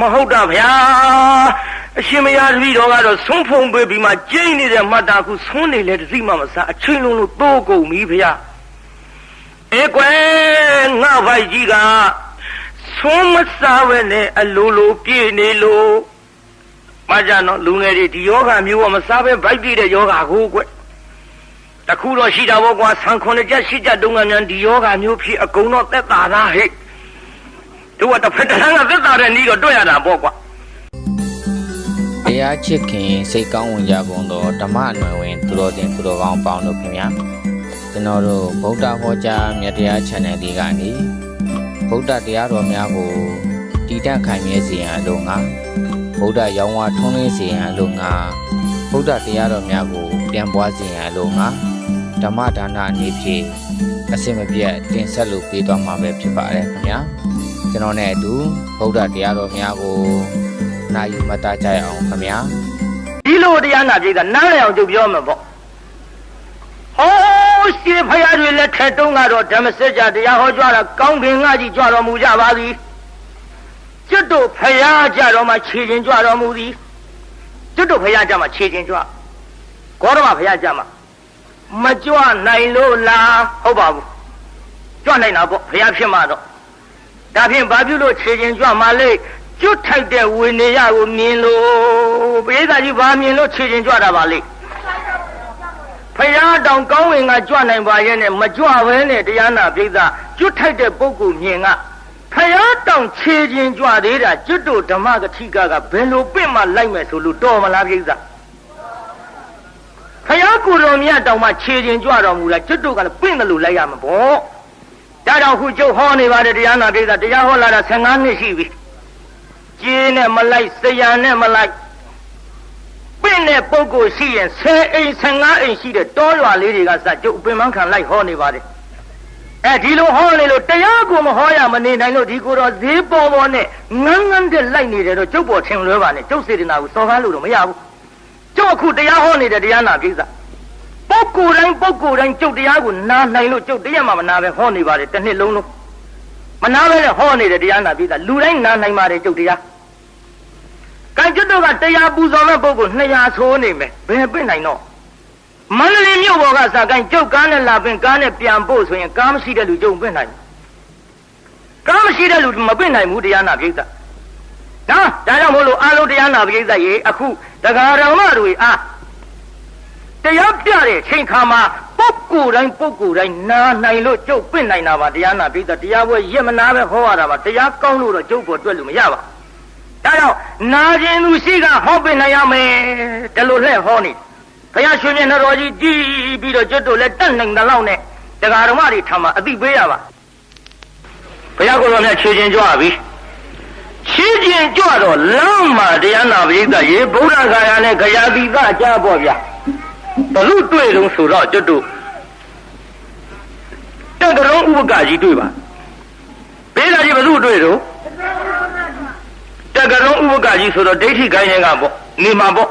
မဟုတ်တာဗျာအရှင်မယားတပည့်တော်ကတော့ဆုံးဖုံပေးပြီးမှကျိန်းနေတဲ့မှတ်တာခုဆွန်းနေလေတစိမှမစားအချင်းလုံးလို့တိုးကုန်ပြီဗျာကွယ်ငါဖိုက်ကြီးကဆုံးမစားပဲနဲ့အလိုလိုပြည့်နေလို့မကြတော့လူငယ်တွေဒီယောဂမျိုးကမစားပဲဗိုက်ပြည့်တဲ့ယောဂကိုကွယ်တခုတော့ရှိတာပေါ့ကွာဆန်9ချက်10ချက်တုန်းကမြန်ဒီယောဂမျိုးဖြစ်အကုန်တော့သက်သာတာဟဲ့တို့ကတစ်ဖက်တစ်လမ်းကသက်သာတဲ့နည်းတော့တွေ့ရတာပေါ့ကွာတရားချစ်ခင်စိတ်ကောင်းဝင်ကြကုန်သောဓမ္မအနွယ်ဝင်သူတော်တင်သူတော်ကောင်းပေါင်းတို့ခင်ဗျာကျွန်တော်တို့ဗုဒ္ဓဟောကြားမြတ်တရား channel လေးကနေဗုဒ္ဓတရားတော်များကိုတည်တံ့ခိုင်မြဲစေရန်အလို့ငါဗုဒ္ဓရောင်းဝါထွန်းလင်းစေရန်အလို့ငါဗုဒ္ဓတရားတော်များကိုပြန်ပွားစေရန်အလို့ငါဓမ္မဒါနအနေဖြင့်အစင်မပြတ်တင်ဆက်လို့ပေးသွားမှာပဲဖြစ်ပါတယ်ခင်ဗျာကျွန်တော်နဲ့အတူဗုဒ္ဓတရားတော်များကိုနာယူမတကြရအောင်ခင်ဗျာဒီလိုတရားနာပြိဿနားလည်အောင်ကြုတ်ပြောမှာပေါ့ဟောရှင်ဖရာတွေလက်ထက်တုန်းကတော့ဓမ္မစကြာတရားဟောကြတာကောင်းကင်ငှကြီးကြွတော်မူကြပါသည်ကျွတ်တို့ဖရာကြတော်မှာခြေချင်းကြွတော်မူသည်ကျွတ်တို့ဖရာကြမှာခြေချင်းကြွဂေါရမဖရာကြမှာမကြွနိုင်လို့လားဟုတ်ပါဘူးကြွနိုင်တာပေါ့ဖရာဖြစ်မှာတော့ဒါဖြင့်ဘာပြုလို့ခြေချင်းကြွမှာလဲကျွတ်ထိုက်တဲ့ဝိနည်းကိုမြင်လို့ပိဿကြီးဘာမြင်လို့ခြေချင်းကြွတာပါလဲဖရာတောင်ကောင်းဝင်ကကြွနိုင်ပါရဲ့နဲ့မကြွဘဲနဲ့တရားနာပိဿကျွတ်ထိုက်တဲ့ပုဂ္ဂိုလ်မြင်ကဖရာတောင်ခြေချင်းကြွသေးတာကျွတ်တို့ဓမ္မကတိကဘယ်လိုပြင့်မှလိုက်မယ်ဆိုလို့တော်မလားပိဿဖရာကိုယ်တော်မြတ်တောင်မှခြေချင်းကြွတော်မူလားကျွတ်တို့ကလည်းပြင့်တယ်လို့လိုက်ရမှာပေါ့ဒါကြောင့်ခုကျုပ်ဟောနေပါတယ်တရားနာပိဿတရားဟောလာတာ15နှစ်ရှိပြီကျေးနဲ့မလိုက်စရံနဲ့မလိုက်ပြင့်တဲ့ပုဂ္ဂိုလ်ရှိရင်10အိမ်15အိမ်ရှိတဲ့တောရွာလေးတွေကစကျုပ်ပင်မခံလိုက်ဟောနေပါတယ်ဒီလိုဟောနေလို့တရားကိုမဟောရမနေနိုင်လို့ဒီကိုယ်တော်ဈေးပေါ်ပေါ်နဲ့ငန်းငန်းတဲ့လိုက်နေတယ်တော့ကျုပ်ပေါ်ထင်လွဲပါနဲ့ကျုပ်စေတနာကိုစော်ကားလို့တော့မရဘူးကျုပ်အခုတရားဟောနေတဲ့တရားနာကိစ္စပုဂ္ဂိုလ်တိုင်းကျုပ်တရားကိုနာနိုင်လို့ကျုပ်တရားမှမနာပဲဟောနေပါတယ်တစ်နှစ်လုံးမနာပဲနဲ့ဟောနေတဲ့တရားနာကိစ္စလူတိုင်းနာနိုင်ပါတယ်ကျုပ်တရားကံကျွတ်တို့ကတရားပူဇော်မဲ့ပုဂ္ဂိုလ်200ဆိုးနေမယ်ဘယ်ပြင့်နိုင်တော့မန္တလေးမြို့ပေါ်ကစကိုင်းကျုပ်ကားနဲ့လာပင်ကားနဲ့ပြန်ဖို့ဆိုရင်ကားမရှိတဲ့လူကျုံပြင့်နိုင်ကားမရှိတဲ့လူမပြင့်နိုင်ဘူးတရားနာပိဿဒါကြောင့်မို့လို့အားလုံးတရားနာပိဿရေအခုတရားတော်မတွေအားတရားပြတဲ့ချိန်ခါမှာပုဂ္ဂိုလ်တိုင်းနာနိုင်လို့ကျုပ်ပြင့်နိုင်တာပါတရားနာပိဿတရားပွဲရက်မနာပဲဟောရတာပါတရားကောင်းလို့တော့ကျုပ်ပေါ်တွက်လို့မရပါဒါကြောင့်နာခြင်းသူရှိကဟောပြနိုင်ရမယ်ဒီလိုလှည့်ဟောနေဘုရားရွှေမျက်နှာတော်ကြီးကြည်ပြီးတော့ကျွတ်တို့လည်းတတ်နိုင်တဲ့လောက်နဲ့တရားတော်မတွေထံမှာအသိပေးရပါဘုရားကိုယ်တော်မြတ်ခြေချင်းကြွပြီခြေချင်းကြွတော့လမ်းမှာတရားနာပိဿရေဗုဒ္ဓဂါယာနဲ့ခရာတိကကြားပေါ့ဗျာဘလို့တွေ့တုံးဆိုတော့ကျွတ်တို့တက္ကရုံဥပကကြီးတွေ့ပါဘေးလာကြီးဘလို့တွေ့တော့တက္ကရုံဥပကကြီးဆိုတော့ဒိဋ္ဌိခိုင်းနေတာပေါ့နေမှာပေါ့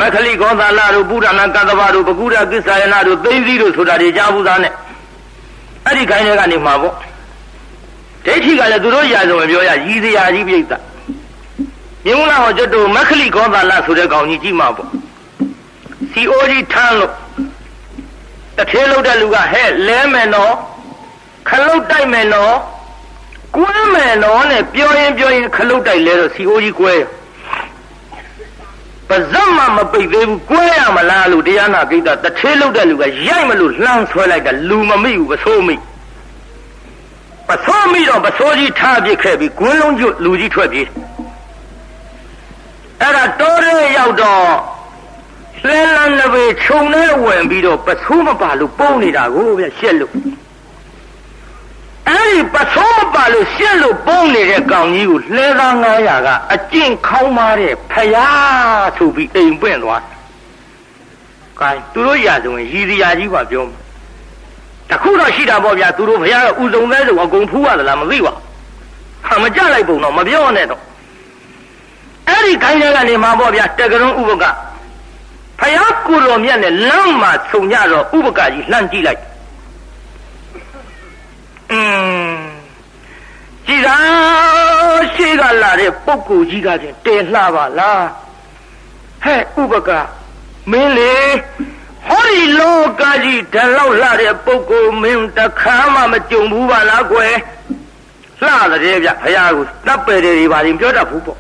မခလိကောသလတို့ပုဒ္ဒနာကတ္တဗတို့ပကုရကိစ္ဆာယနာတို့သိသိတို့ဆိုတာတွေကြားဘူးသားနဲ့အဲ့ဒီခိုင်းတွေကနေမှာပေါ့ဒိဋ္ဌိကလည်းသူတို့ရာဇဝင်ပြောရရည်စရာကြီးပြိဿမြင်လားဟောကျွတ်တို့မခလိကောသလဆိုတဲ့ကောင်ကြီးကြည့်မှာပေါ့စီအိုကြီးထမ်းလို့တထဲလို့တဲ့လူကဟဲ့လဲမယ်နော်ခလုတ်တိုက်မယ်နော်ကွဲမယ်နော်နဲ့ပြောရင်ခလုတ်တိုက်လဲတော့စီအိုကြီးကွဲပါဇက်မှမပိတ်သေးဘူးကွဲရမလားလို့တရားနာကိစ္စတထဲလို့တဲ့လူကရိုက်မလို့လှမ်းဆွဲလိုက်တာလူမမိဘူးပစိုးမိတော့ပစိုးကြီးထားပစ်ခဲ့ပြီးကွင်းလုံးကျွတ်လူကြီးထွက်ပြေးအဲ့ဒါတောရဲရောက်တော့လဲလန်းနဘေခြုံနဲ့ဝင်ပြီးတော့ပစိုးမပါလို့ပုံနေတာကိုဗျရှက်လို့အဲ့ဒီပစိုးမပါလို့ရှက်လို့ပုံနေတဲ့ကောင်ကြီးကိုလှဲသား900ကအကျင့်ခေါင်းမာတဲ့ဖယားဆိုပြီးအိမ်ပွင့်သွားတယ်။ကဲသူတို့ရာဇဝင်ရည်စရာကြီးပါပြောတခုတော့ရှိတာပေါ့ဗျာသူတို့ဖယားကဥစုံသေးဆိုအကုန်ဖူးရသလားမသိပါဘူး။မကြလိုက်ပုံတော့မပြောနဲ့တော့အဲ့ဒီခိုင်းတဲ့ကနေမှာပေါ့ဗျာတက္ကရုံဥပကဖယားကိုတော်မြတ်နဲ့လမ်းမှာဆုံကြတော့ဥပကကြီးလှမ်းကြည့်လိုက်ကြည်သာရှိက လာတဲ့ပုဂ္ဂိုလ်ကြီးကချင်းတည်လှပါလားဟဲ့ဥပကမင်းလေဟောဒီလောကကြီးတလောက်လှတဲ့ပုဂ္ဂိုလ်မင်းတခါမှမကြုံဘူးပါလားကွယ်လှတဲ့ဗျဘုရားကိုတပ်ပယ်တယ်တွေပါရင်ပြောတတ်ဘူးပေါ့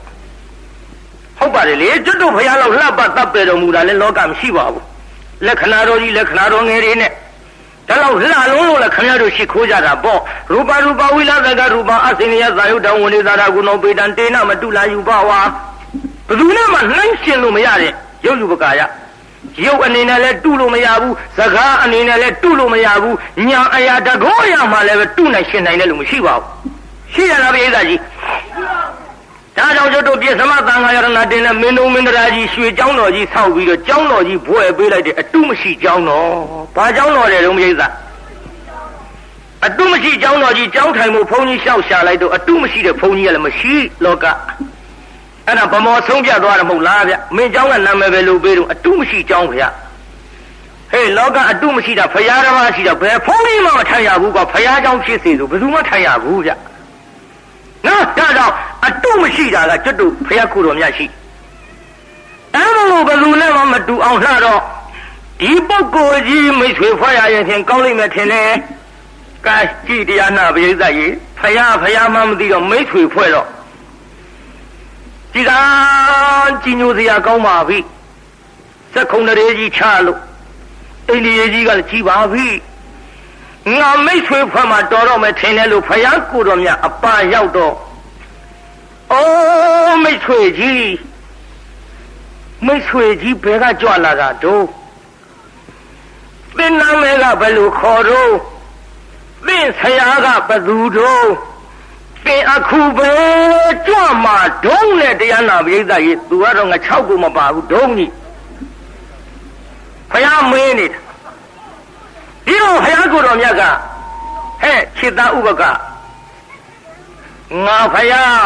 ဟုတ်ပါတယ်လေကျွတ်တို့ဘုရားလောက်လှပတပ်ပယ်တော်မူတာလဲလောကမရှိပါဘူးလက္ခဏာတော်ကြီးလက္ခဏာတော်ငယ်တွေနဲ့ဒါလောက်လှလုံးလို့လည်းခင်ဗျားတို့ရှိခိုးကြတာပေါ့ရူပရူပဝိလသကရူပအစိနိယဇာယုတံဝိနေသာရကုဏောပေတံတေနမတုလာယူပါဝါဘယ်သူနဲ့မှနှိုင်းရှင်လို့မရတဲ့ရုပ်ယူပကာယရုပ်အနေနဲ့လည်းတုလို့မရဘူးစကားအနေနဲ့လည်းတုလို့မရဘူးညာအရာတကောအရာမှလည်းပဲတုနိုင်ရှင်နိုင်တယ်လို့မရှိပါဘူးရှိရလားပိဿကြီးဒါကြောင့်ကျွတ်တို့ပြည့်စမသံဃာယရဏတင်နဲ့မင်းတို့မင်းတရားကြီးရွှေကျောင်းတော်ကြီးဆောက်ပြီးတော့ကျောင်းတော်ကြီးဘွဲ့ပေးလိုက်တဲ့အတုမရှိကျောင်းတော်ဘာကျောင်းတော်လဲတော့ပိဿအတုမရှိကျောင်းတော်ကြီးကျောင်းထိုင်မှုဘုန်းကြီးလျှောက်ရှာလိုက်တော့အတုမရှိတဲ့ဘုန်းကြီးကလည်းမရှိလောကအဲ့ဒါဗမောဆုံးပြသွားတယ်မဟုတ်လားဗျမင်းကျောင်းကနာမည်ပဲလို့ပေးတော့အတုမရှိကျောင်းဗျဟေးလောကအတုမရှိတာဖရာဓမ္မရှိတာဘယ်ဘုန်းကြီးမှမထိုင်ရဘူးကွာဖရာကျောင်းဖြစ်စေဆိုဘယ်သူမှထိုင်ရဘူးဗျနော်ဒါကြောင့်အတုမရှိတာကကျွတ်တို့ဖရာခုတော်မြတ်ရှိအဲ့လိုဘယ်သူနဲ့မှမတူအောင်လှတော့ဒီပုဂ္ဂိုလ်ကြီးမိတ်ဆွေဖွဲ့ရရင်ဖြင့်ကောင်းလိမ့်မယ်ထင်တယ်ကဲကြည်တရားနာပရိသတ်ကြီးဖရာမှမသိတော့မိတ်ဆွေဖွဲ့တော့ကြည်သာကြည်ညိုစရာကောင်းပါပြီစက်ခုံတရေကြီးချလို့အိန္ဒိယကြီးကလည်းကြည်ပါပြီငါမိတ်ဆွေဖွဲ့မှာတော်တော့မယ်ထင်တယ်လို့ဖယားကိုတော်မြတ်အပါရောက်တော့အိုးမိတ်ဆွေကြီးဘယ်ကကြွလာတာတို့သင်နာမည်ကဘယ်လိုခေါ်တော့သင်ဆရာကဘယ်သူတို့သင်အခုပဲကြွမှာဒုံးနဲ့တရားနာပရိသတ်ကြီးသူကတော့ငါ6ကိုမပါဘူးဒုံးကြီးဖယားမင်းနေတာဒီတော့ဘုရားကိုယ်တော်မြတ်ကဟဲ့ခြေသားဥပကငါဖယား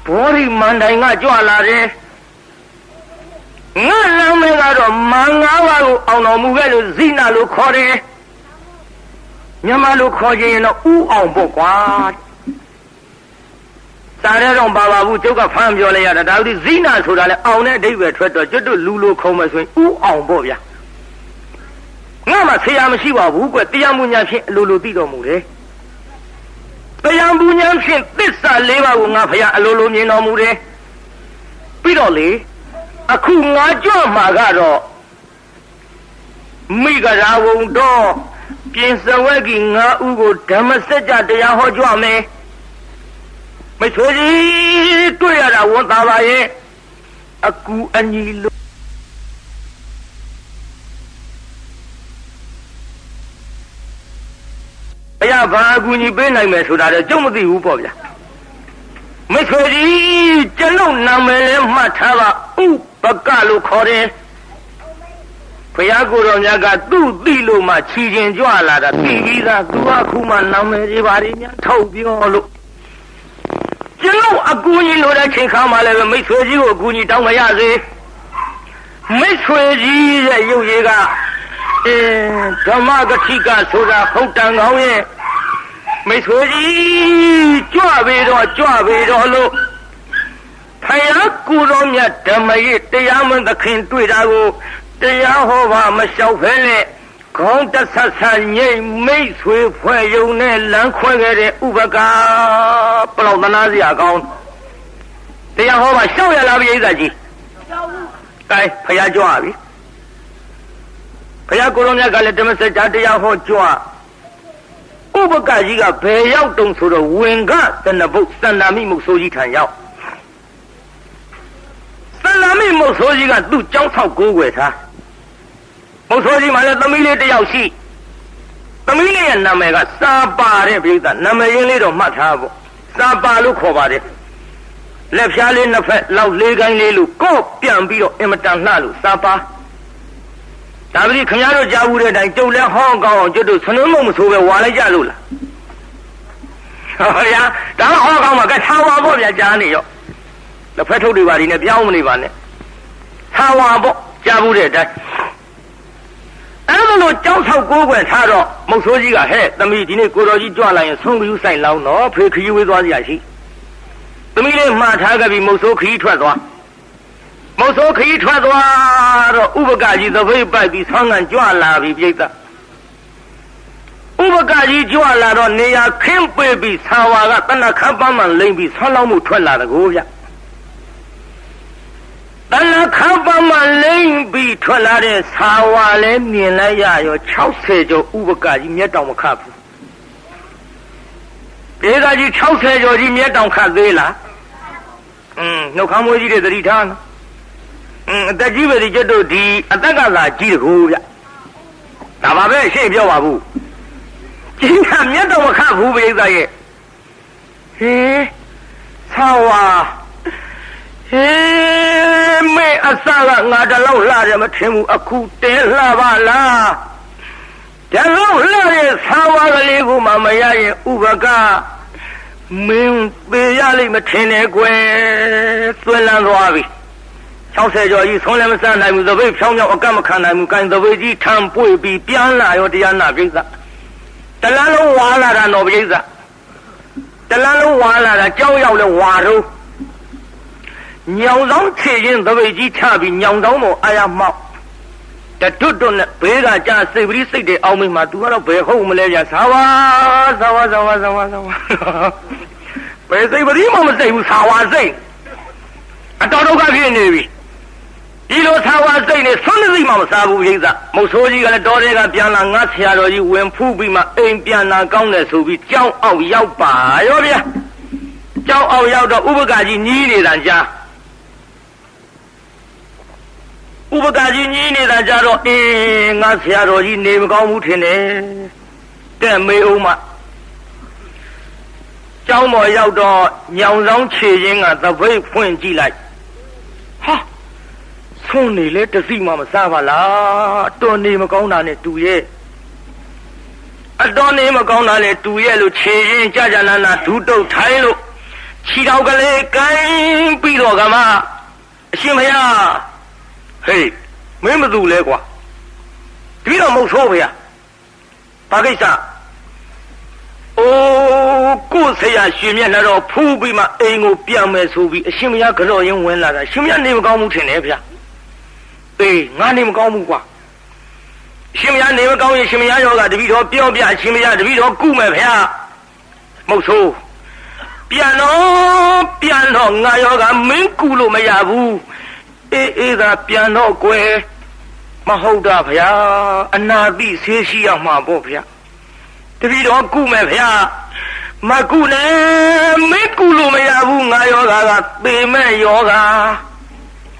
ဘောရီမန္တိုင်ကကြွလာတယ်ငါနာမည်ကတော့မင်္ဂပါကိုအောင်တော်မူခဲ့လို့ဇိနာလို့ခေါ်တယ်မြန်မာလို့ခေါ်ခြင်းရင်တော့ဥအောင်ပေါ့ကွာစားရတော့ပါဘူးကျုပ်ကဖမ်းပြောလိုက်ရတာဒါဥဒိဇိနာဆိုတာလဲအောင်တဲ့အဓိပ္ပာယ်ထွက်တော့ကျွတ်တို့လူလိုခုံမယ်ဆိုရင်ဥအောင်ပေါ့ဗျာငါမှဆရာမရှိပါဘူးကွတရားမှုညာဖြင့်အလိုလိုသိတော်မူတယ်တရားမှုညာဖြင့်သစ္စာ၄ပါးကိုငါဖယားအလိုလိုမြင်တော်မူတယ်ပြီးတော့လေအခုငါကြွမှာကတော့မိဂရာဝုံတော်ပြင်စဝက်ကြီးငါဥကိုဓမ္မစကြာတရားဟောကြွမယ်မိတ်ဆွေကြီးတွေ့ရတာဝန်သာပါရဲ့အကူအညီလိုဘုရားဘာအကူအညီပေးနိုင်မယ်ဆိုတာတော့ကျုပ်မသိဘူးပေါ့ဗျာမိတ်ဆွေကြီးကျွန်ုပ်နာမည်လည်းမှတ်ထားပါဥပကလို့ခေါ်တယ်ဘုရားကိုယ်တော်မြတ်ကသူ့သိလို့မှခြီးကျင်ကြွလာတာပြီးပြီးသားသူကခုမှနာမည်တွေပါတွေများထုတ်ပြောလို့ကျွန်ုပ်အကူအညီလိုတဲ့ချိန်ခါမှလည်းမိတ်ဆွေကြီးကိုအကူအညီတောင်းမရစေမိတ်ဆွေကြီးရဲ့ရုပ်ရည်ကဓမ္မဂတိကဆိုတာဟုတ်တန်ကောင်းရဲ့မိတ်ဆွေကြီးကြွပေတော့လို့ဖယားကိုယ်တော်မြတ်ဓမ္မရဲ့တရားမသခင်တွေ့တာကိုတရားဟောပါမလျှောက်ဖဲနဲ့ခေါင်းတဆက်ဆက်ငိမ့်မိတ်ဆွေဖွဲ့ယုံနဲ့လမ်းခွဲခဲ့တဲ့ဥပကာပလောက်သနာစရာကောင်းတရားဟောပါလျှောက်ရလားပိဿကြီးလျှောက်ဘူးကဲဖယားကြွပြီဘုရားကိုယ်တော်မြတ်ကလည်းဓမ္မစကြာတရားဟောကြွဥပကကြီးကဘယ်ရောက်တုံဆိုတော့ဝင်ကသနဘုတ်သန္တာမိမုတ်ဆိုးကြီးထံရောက်သန္တာမိမုတ်ဆိုးကြီးကသူ့ကြောင်းဆောက်ကိုးွယ်ထားမုတ်ဆိုးကြီးမှလည်းသမီးလေးတစ်ယောက်ရှိသမီးလေးရဲ့နာမည်ကစာပါတဲ့ပြိဿနာမည်ရင်းလေးတော့မှတ်ထားဖို့စာပါလို့ခေါ်ပါတယ်လက်ဖြားလေးနှစ်ဖက်လောက်လေးကိုင်းလေးလို့ကို့ပြန်ပြီးတော့အင်မတန်လှလို့စာပါဒါပတိခင်ဗျားတို့ကြားဘူးတဲ့အတိုင်းကျုပ်လည်းဟောင်းကောင်းအောင်ကျွတ်တို့ဆွနှုံးမမဆိုးပဲဝါလိုက်ကြလို့လားဟောဗျာဒါဟောင်းကောင်းမှာကထားဝါပေါ့ဗျာကြားနေရောလက်ဖက်ထုတ်တွေပါဒီနဲ့ပြောင်းမနေပါနဲ့ထားဝါပေါ့ကြားဘူးတဲ့အတိုင်းအဲ့လိုကြောက်ဆောက်ကိုးကွယ်ထားတော့မုတ်ဆိုးကြီးကဟဲ့သမီးဒီနေ့ကိုတော်ကြီးကြွလာရင်ဆုံးခယူးဆိုင်လောင်းတော့ဖေခယူးဝေးသွားစရာရှိ သမီးလေးမှားထားခဲ့ပြီးမုတ်ဆိုးခရီးထွက်သွားမုတ်ဆိုးခရီးထွက်သွားတော့ဥပကကြီးသပိတ်ပိုက်ပြီးဆောင်းကန်ကြွလာပြီပြိဿဥပကကြီးကြွလာတော့နေရာခင်းပေးပြီးဆာဝါကတဏ္ဍခပန်းမှလိမ့်ပြီးဆောင်းလောင်းမှုထွက်လာတကူဗျတဏ္ဍခပန်းမှလိမ့်ပြီးထွက်လာတဲ့ဆာဝါလဲမြင်လိုက်ရရော60ကျော်ဥပကကြီးမျက်တောင်မခတ်ဘူးဒေသကြီး60ကျော်ကြီးမျက်တောင်ခတ်သေးလားနှုတ်ခမ်းမွေးကြီးတွေသတိထားနော်အသက်ကြီးပဲဒီကျွတ်တို့ဒီအသက်ကသာကြီးတကူဗျဒါပါပဲရှင်းပြောပါဘူးကြီးကမျက်တောင်မခတ်ဘူးပြိဿရဲ့ဟေးသာဝါဟေးမေအစကငါတလောက်လှတယ်မထင်ဘူးအခုတဲလှပါလားတလောက်လှတဲ့သာဝါကလေးကိုမှမရရင်ဥပကမင်းပေးရလိမ့်မထင်နဲ့ကွယ်သွင်းလန်းသွားပြီ60ကျော်ကြီးဆုံးလည်းမစနိုင်ဘူးသပိတ်ဖြောင်းဖြောင်းအကန့်မခံနိုင်ဘူးကိုင်သပိတ်ကြီးထမ်းပွေပြီးပြန်လာရောတရားနာပြိဿတလန်းလုံးဝါလာတာတော့ပြိဿတလန်းလုံးဝါလာတာကြောက်ရောက်လဲဝါတော့ညောင်ဆောင်ခြေချင်းသပိတ်ကြီးချပြီးညောင်ဆောင်ပေါ်အာရမောက်တတွတ်တွတ်နဲ့ဘေးကကြာစိတ်ပရိစိတ်တွေအောင်းမိမှာ तू ကတော့ဘယ်ဟုတ်မလဲဗျာသာဝါဘယ်စိတ်ပရိမှမစိတ်ဘူးသာဝါစိတ်အတော်ဒုက္ခဖြစ်နေပြီဒီလိုသာဝါစိတ်နဲ့ဆွမ်းနေစိတ်မှမစားဘူးပြိဿမုတ်ဆိုးကြီးကလည်းတော်တဲ့ကပြန်လာငါဆရာတော်ကြီးဝင်ဖူးပြီးမှအိမ်ပြန်လာကောင်းတယ်ဆိုပြီးကြောင်းအောက်ရောက်ပါရောဗျာကြောင်းအောက်ရောက်တော့ဥပကကြီးညီးနေတာကြားဥပကကြီးညီးနေတာကြားတော့ငါဆရာတော်ကြီးနေမကောင်းဘူးထင်တယ်တဲ့မေအောင်မကျောင်းပေါ်ရောက်တော့ညောင်ဆောင်ခြေချင်းကသပိတ်ဖွင့်ကြည့်လိုက်ဟာဆုံးနေလေတစီမှမစားပါလားအတော်နေမကောင်းတာနဲ့တူရဲ့အတော်နေမကောင်းတာနဲ့တူရဲ့လို့ခြေချင်းကြကြနာနာဒူးတုတ်ထိုင်းလို့ခြေတော်ကလေးကိုင်းပြီးတော့ကမှအရှင်မယားဟေးမင်းမသူလဲကွာဒီတော့မဟုတ်ဆိုးဗျာဘာကိစ္စအိုးကိုဆရာရှင်မြတ်တော့ဖူးပြီးမှအိမ်ကိုပြန်မယ်ဆိုပြီးအရှင်မယားကြော်ရင်ဝင်လာတာရှင်မယားနေမကောင်းဘူးထင်တယ်ဗျာအေးငါနေမကောင်းဘူးကွာရှင်မယားနေမကောင်းရင်ရှင်မယားယောဂတပည့်တော်ပြောပြရှင်မယားတပည့်တော်ကုမယ်ဗျာမဟုတ်ဆိုးပြန်တော့ငါယောဂမင်းကုလို့မရဘူးအေးသာပြန်တော့ကွယ်မဟုတ်တာဗျာအနာတိဆေးရှိရမှာပေါ့ဗျာတပည့်တော်ကုမယ်ဗျာမကုနဲ့မင်းကုလို့မရဘူးငါယောဂကသေမဲ့ယောဂ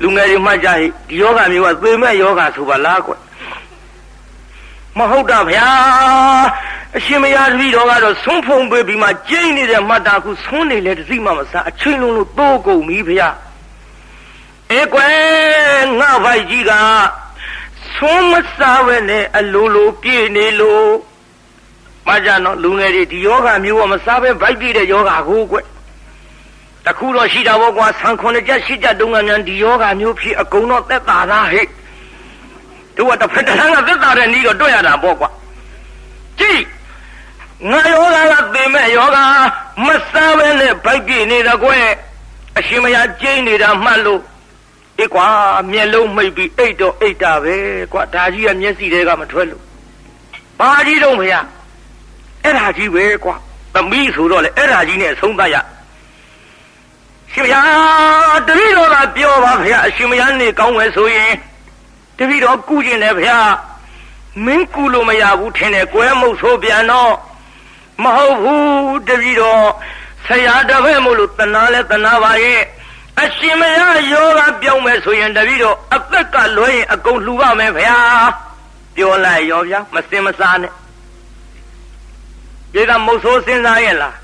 လူငယ်တွေမှတ်ကြဟိဒီယောဂမျိုးကသေမဲ့ယောဂဆိုပါလားကွမဟုတ်တာဗျာအရှင်မယားတပည့်တော်ကတော့ဆုံးဖုံပေးပြီးမှကျိန်းနေတဲ့မှတ်တာခုဆုံးနေလေတစိမှမစားအချင်းလုံးလို့တိုးကုန်ပြီဗျာကွယ်ငါဖိုက်ကြီးကဆုံးမစားပဲနဲ့အလိုလိုပြည့်နေလို့မကြနော်လူငယ်တွေဒီယောဂမျိုးကမစားပဲဗိုက်ပြည့်တဲ့ယောဂကိုကွတခုတော့ရှိတာပေါ့ကွာဆံခွန်ချက်ရှိကြတုံးကမြန်ဒီယောဂမျိုးဖြစ်အကုန်တော့သက်သာသားဟဲ့တို့ကတစ်ဖက်တစ်လမ်းကသက်သာတဲ့နီးတော့တွေ့ရတာပေါ့ကွာကြည့်ငါယောဂကသိမဲ့ယောဂမစားပဲနဲ့ဗိုက်ပြည့်နေတာကွအရှင်မယားကျိန်းနေတာမှတ်လို့ကွာမျက်လုံးမိတ်ပြီးအိတ်တော့အိတ်တာပဲကွာဒါကြီးကမျက်စိတွေကမထွက်လို့ဘာကြီးတော့မရအဲ့ဒါကြီးပဲကွာသမီးဆိုတော့လေအဲ့ဒါကြီးနဲ့အဆုံးသတ်ရရှင်မယားတပည့်တော်ကပြောပါဗျာအရှင်မယားနေကောင်းမယ်ဆိုရင်တပည့်တော်ကုကျင်တယ်ဗျာမင်းကုလို့မရဘူးထင်တယ်ကွယ်မုတ်ဆိုးပြန်တော့မဟုတ်ဘူးတပည့်တော်ဆရာတပည့်မို့လို့တနာလဲတနာပါရဲ့အရှင်မယားယောဂပြောင်းမယ်ဆိုရင်တပည့်တော်အသက်ကလွှဲရင်အကုန်လှူပါမယ်ဗျာပြောလိုက်ရောဗျာမစင်မစားနဲ့ဒီကမုတ်ဆိုးစဉ်းစားရဲ့လား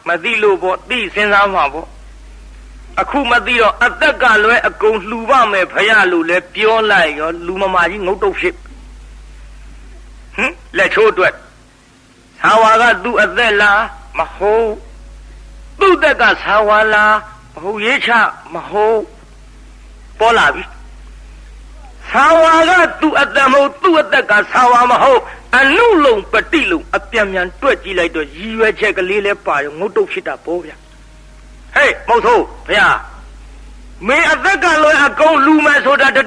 မသိလို့ပေါ့သိစဉ်းစားမှာပေါ့အခုမသိတော့အသက်ကလွှဲအကုန်လှူပါမယ်ဗျာလို့လဲပြောလိုက်ရောလူမမာကြီးငုတ်တုတ်ဖြစ်လက်ချိုးအတွက်သာဝါကသူ့အသက်လားမဟုတ်သူ့သက်ကသာဝါလားမဟုတ်ရေးချမဟုတ်ပေါ်လာပြီသာဝါကသူ့အသက်မဟုတ်သူ့အသက်ကသာဝါမဟုတ်အနုလုံပတိလုံအပြန်ပြန်တွက်ကြည့်လိုက်တော့ရည်ရွယ်ချက်ကလေးလဲပါရောငုတ်တုတ်ဖြစ်တာပေါ့ဗျာ嘿，毛头，哎呀，没这个来啊，讲路面说的，这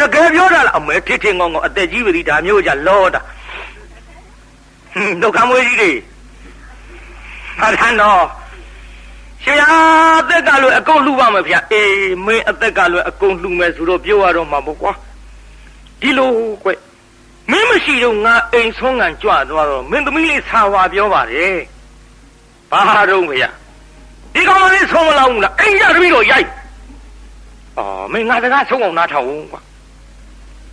改表了了，没听听我，这几位的大苗家老的，都看不起的，他看到。是呀，这个路讲路嘛没偏，哎，没这个路讲路面说的表啊，都嘛不挂，第六怪，没么事就俺硬从俺抓住了，没得没来插话表话的，八种呀，你讲我你从我老了，哎呀，这边多严，哦，没俺这个从我那头挂，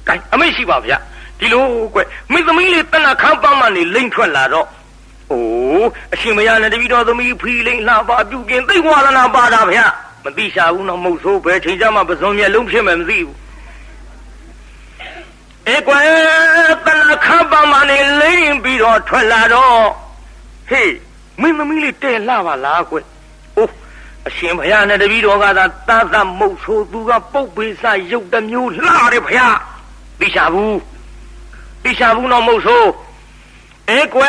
干，没事吧偏，第六怪，没得没来等那看帮忙的领出来着。哦，新梅呀，那这边都没批零，那把就跟对话了，那把大片，我地下屋那没收白，亲家嘛不送面龙片没得。哎，怪等那看帮忙的领比着出来着，嘿，没来带喇叭拉过。哦，新梅呀，那这边都个咱没收都个宝贝山有的牛拉的片，地下屋那没收。哎，怪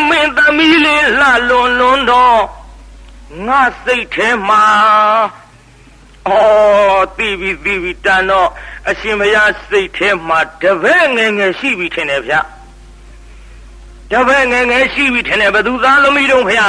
没得米哩拉隆的，我谁天嘛？哦，地比单咯，新梅呀谁天嘛？这回俺西比天那片，这回俺西比天那不都咱都没东片？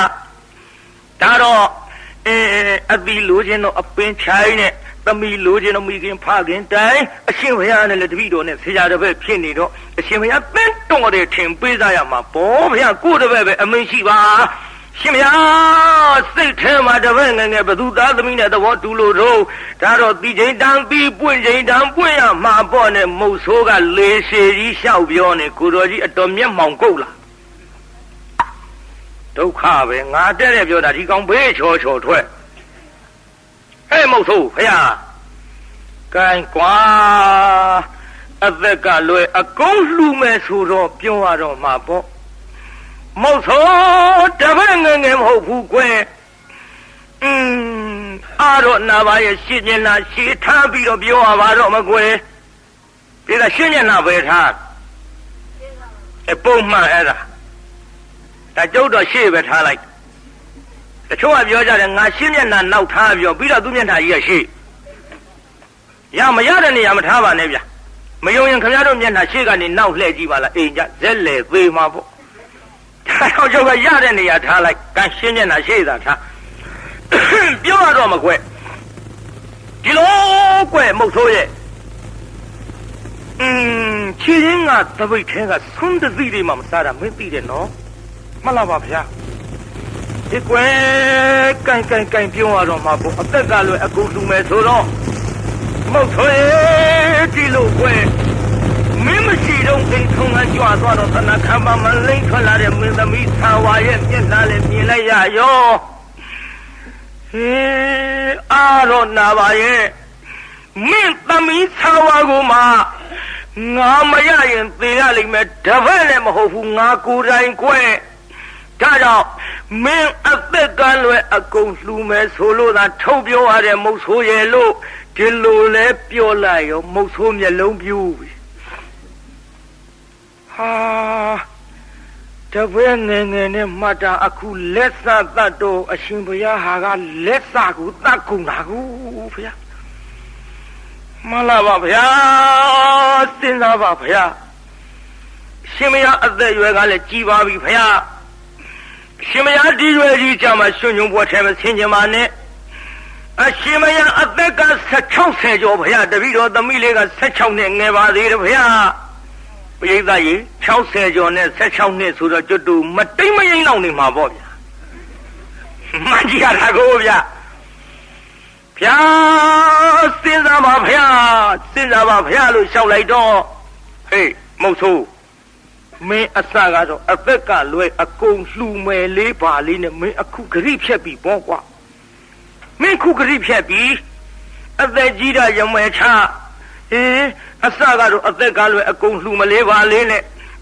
当然，地路线咯，边拆呢。咱们路线都没跟爬跟带，新梅呀那这边多呢，谁家这边便宜着？新梅呀本多的挺背上呀嘛，包片过的外边没事吧？新梅呀，谁天嘛这边俺不都咱这边的我走路走，咱说地震当地本震当本呀嘛，包呢没说个类似的小标呢，过着去都面忙够了，都看呗，俺这里表达你讲白悄出。哎，没错，哎呀，干瓜，这个来公路没出着，表话着嘛不，没错，这份俺好富贵，阿罗那玩意新年那西他比着表话着么贵，这个新年那为啥？不满哎的，他就着西为啥来？这话表讲的，俺新年那闹他表，比他东面他也是，要么要的你要么他吧那边，没有人看见东面他谁个你闹来几把了，人家人来为嘛不？他要这个要的你也他来，干新年那谁的他，表啊这么贵，几老贵没错耶，其实啊，这位天个孙子自己嘛啥的没对的喏，嘛老爸呀。一关干表啊着嘛不，这个路公路没错了，没错诶，这路关，没么系统跟从俺抓到了，咱那看把门领出来的，没得没插话也别拿来你来呀哟，阿罗那玩意，没得没插话过嘛，俺们呀人在那里面这份来么好服，俺固然贵。家长，明这个路公路没错路，咱投标啊的没错野路，这路来标来哟，没错面路标。啊，这回俺的马达阿库来啥大多，新不呀哈个来啥个大工那个不呀？马拉巴不呀，新拉巴不呀？新不呀？这月个来几把比不呀？西门呀，地月里讲嘛，孙中国他们亲戚嘛呢？西门呀，这个16岁就不呀，这边说都没那个16年挨把子的不呀？不是在于16岁就呢，16年出了就都没对没人闹的嘛不呀？满地下他个呀？偏身上把偏路上来着，嘿，没错。没啥个着，这个路公路没来把里呢，没库克里片比包括，没库克里片比，在几个人没差，啥个着，这个路公路没来把里呢，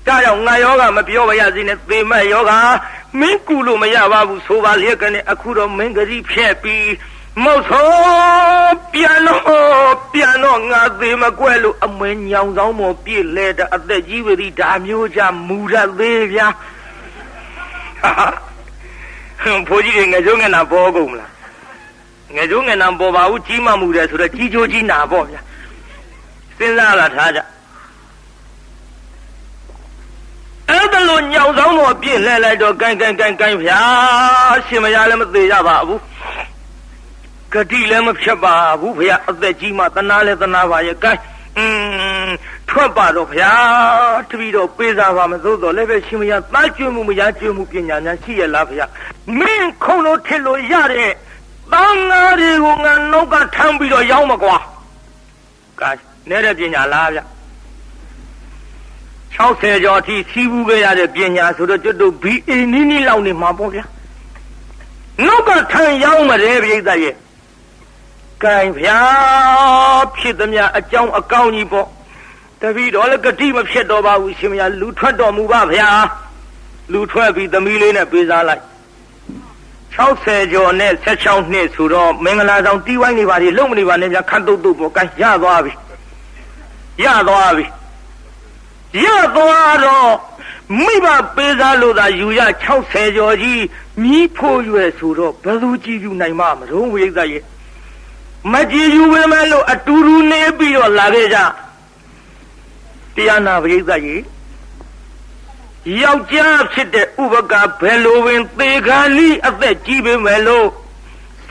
加上俺要个没表个样子呢，对没要个，没公路没要把无所把里个呢，库着没个里片比。没错，变了，俺怎么怪了？没娘让我别来的，在以为的大苗家木着来呀，哈哈，婆媳人家就俺那包公了， ငယ်ကျိုးငယ်နံပေါ်ပါဘူးကြီးမှမှုတယ်ဆိုတော့ကြီးကျိုးကြီးနာပေါ့ဗျာစဉ်းစားလာထားကြအဲ့ဒါလို့ညောင်ဆောင်တော့ပြည့်လဲလိုက်တော့ကိုင်းဗျာရှင်မရလည်းမသေးရပါဘူးဂတိလည်းမဖြစ်ပါဘူးဗျာအသက်ကြီးမှသနာလည်းသနာပါရဲ့ကိုင်းထွက်ပါတော့ဗျာတပီတော့ပေးစားပါမသို့တော့လည်းပဲရှင်မရသားကျွေးမှုမရကျွေးမှုပညာများရှိရလားဗျာမင်းခုံလို့ထစ်လို့ရတဲ့တန်ငါတွေကိုငါနောက်ကထမ်းပြီးတော့ရောက်မကွာကိုင်းနေတဲ့ပညာလားဗျာ60ကျော်အထိစီးပူးခဲ့ရတဲ့ပညာဆိုတော့ကျွတ်တို့ဘီအင်းနီးလောက်နေမှာပေါ့ဗျာနောက်ကထမ်းရောက်မတယ်ပြိဿရဲ့ကံဗျာဖြစ်သမျှအကြောင်းအကောင်းကြီးပေါ့တပည့်တော်လည်းဂတိမဖြစ်တော့ပါဘူးရှင်မယားလူထွက်တော်မူပါဗျာလူထွက်ပြီးသမီးလေးနဲ့ပေးစားလိုက်60ကျော်နဲ့16နှစ်ဆိုတော့မင်္ဂလာဆောင်တီးဝိုင်းနေပါလေလုံးမနေပါနဲ့ဗျာခတ်တုတ်တုတ်ပေါ့ကံရသွားပြီရသွားတော့မိဘပေးစားလို့သာယူရ60ကျော်ကြီးမြီးဖို့ရွယ်ဆိုတော့ဘယ်သူကြည့်ယူနိုင်မှာမလို့ဝိသရဲ့မကြည့်ယူပဲမဲ့လို့အတူတူနေပြီးတော့လာခဲ့ကြတရားနာဝိသရဲ့ယောက်ျားဖြစ်တဲ့ဥပကဘယ်လိုပင်သေခါလိအသက်ကြီးပေမဲ့လို့